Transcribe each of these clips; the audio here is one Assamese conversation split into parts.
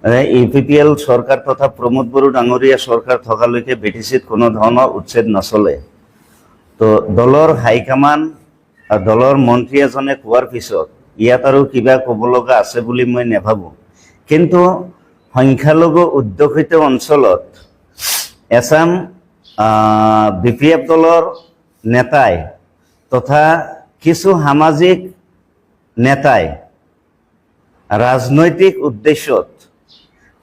ইউপিপিএল সৰকাৰ তথা প্ৰমোদ বড়ো ডাঙৰীয়া সৰকাৰ থকালৈকে বিটিচিত কোনো ধৰণৰ উচ্ছেদ নচলে। তো দলৰ হাইকমাণ্ড দলৰ মন্ত্ৰী এজনে কোৱাৰ পিছত ইয়াত আৰু কিবা ক'ব লগা আছে বুলি মই নাভাবোঁ। কিন্তু সংখ্যালঘু অধ্যুষিত অঞ্চলত এছাম বিপিএফ দলৰ নেতাই তথা কিছু সামাজিক নেতাই ৰাজনৈতিক উদ্দেশ্যত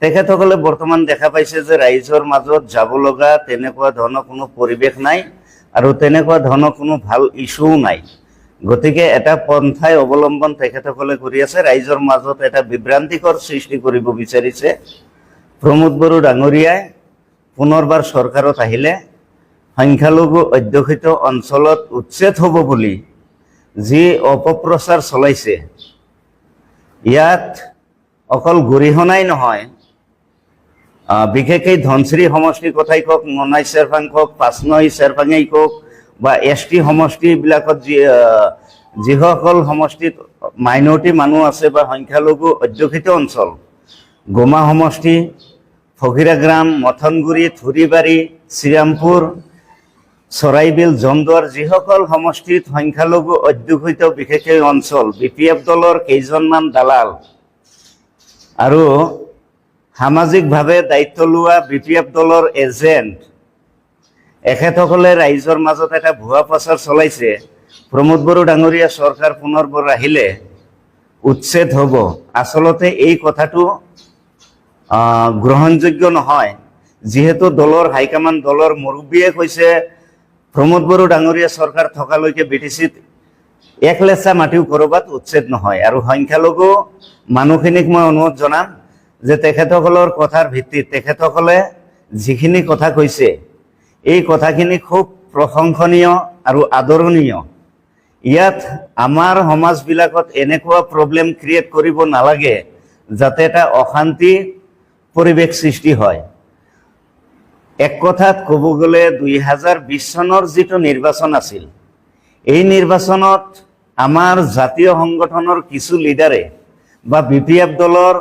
তেখেতসকলে বৰ্তমান দেখা পাইছে যে ৰাইজৰ মাজত যাব লগা তেনেকুৱা ধৰণৰ কোনো পৰিৱেশ নাই আৰু তেনেকুৱা ধৰণৰ কোনো ভাল ইছ্যুও নাই। গতিকে এটা পন্থাই অৱলম্বন তেখেতসকলে কৰি আছে, ৰাইজৰ মাজত এটা বিভ্ৰান্তিকৰ সৃষ্টি কৰিব বিচাৰিছে। প্ৰমোদ বড়ো ডাঙৰীয়াই পুনৰবাৰ চৰকাৰত আহিলে সংখ্যালঘু অধ্যুষিত অঞ্চলত উচ্ছেদ হ'ব বুলি যি অপপ্ৰচাৰ চলাইছে, ইয়াত অকল গৰিহণাই নহয়, বিশেষকৈ ধনশ্ৰী সমষ্টিৰ কথাই কওক, মনাই চেৰফাং কওক, পাঁচনৈ চেৰফাঙেই কওক বা এছ টি সমষ্টিবিলাকত যিসকল সমষ্টিত মাইনৰিটি মানুহ আছে বা সংখ্যালঘু অধ্যুষিত অঞ্চল, গোমা সমষ্টি, ফকিৰাগ্ৰাম, মথনগুৰি, থুৰিবাৰী, শ্ৰীৰামপুৰ, চৰাইবিল, জমদুৱাৰ, যিসকল সমষ্টিত সংখ্যালঘু অধ্যুষিত বিশেষকৈ অঞ্চল, বিপিএফ দলৰ কেইজনমান দালাল আৰু সামাজিকভাৱে দায়িত্ব লোৱা বিপিএফ দলৰ এজেণ্ট এখেতসকলে ৰাইজৰ মাজত এটা ভুৱা প্ৰচাৰ চলাইছে। প্ৰমোদ বড়ো ডাঙৰীয়া চৰকাৰ পুনৰবাৰ আহিলে উচ্ছেদ হ'ব। আচলতে এই কথাটো গ্ৰহণযোগ্য নহয়, যিহেতু দলৰ হাইকমাণ্ড দলৰ মুৰব্বীয়ে কৈছে প্ৰমোদ বড়ো ডাঙৰীয়া চৰকাৰ থকালৈকে বিটিচিত এক লেচা মাটিও ক'ৰবাত উচ্ছেদ নহয়। আৰু সংখ্যালঘু মানুহখিনিক মই অনুৰোধ জনাম যে তেখেতসকলৰ কথাৰ ভিত্তিত তেখেতসকলে যিখিনি কথা কৈছে এই কথাখিনি খুব প্ৰশংসনীয় আৰু আদৰণীয়। ইয়াত আমাৰ সমাজবিলাকত এনেকুৱা প্ৰব্লেম ক্ৰিয়েট কৰিব নালাগে যাতে এটা অশান্তি পৰিৱেশ সৃষ্টি হয়। এক কথাত ক'ব গ'লে 2020 চনৰ যিটো নিৰ্বাচন আছিল, এই নিৰ্বাচনত আমাৰ জাতীয় সংগঠনৰ কিছু লিডাৰে বা বিপিএফ দলৰ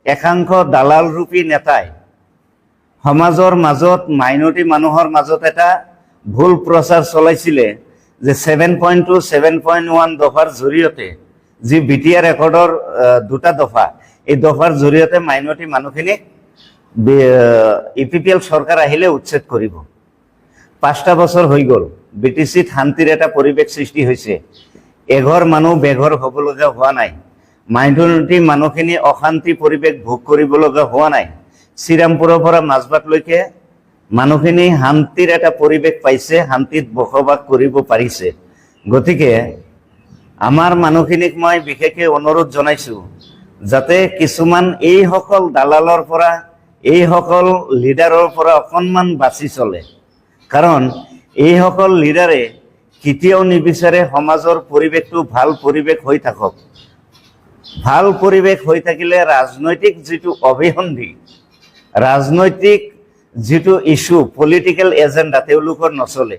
একাংশ দালালৰূপী নেতাই সমাজৰ মাজত মাইনৰিটি মানুহৰ মাজত এটা ভুল প্ৰচাৰ চলাইছিলে যে 7.2, 7.1 দফাৰ জৰিয়তে যি বিটিআৰ ৰেকৰ্ডৰ দুটা দফা, এই দফাৰ জৰিয়তে মাইনৰিটি মানুহখিনিক ইউপিপিএল চৰকাৰ আহিলে উচ্ছেদ কৰিব। 5টা বছৰ হৈ গ'ল, বিটিচিত শান্তিৰ এটা পৰিৱেশ সৃষ্টি হৈছে, এঘৰ মানুহ বেঘৰ হ'ব লগা হোৱা নাই, মাইনৰিটি মানুহখিনি অশান্তি পৰিৱেশ ভোগ কৰিব লগা হোৱা নাই। শ্ৰীৰামপুৰৰ পৰা মাজবাটলৈকে মানুহখিনি শান্তিৰ এটা পৰিৱেশ পাইছে, শান্তিত বসবাস কৰিব পাৰিছে। গতিকে আমাৰ মানুহখিনিক মই বিশেষকৈ অনুৰোধ জনাইছোঁ যাতে কিছুমান এইসকল দালালৰ পৰা, এইসকল লিডাৰৰ পৰা অকণমান বাছি চলে, কাৰণ এইসকল লিডাৰে কেতিয়াও নিবিচাৰে সমাজৰ পৰিৱেশটো ভাল পৰিৱেশ হৈ থাকক। ভাল পৰিৱেশ হৈ থাকিলে ৰাজনৈতিক যিটো অভিসন্ধি, ৰাজনৈতিক যিটো ইছ্যু, পলিটিকেল এজেণ্ডা তেওঁলোকৰ নচলে।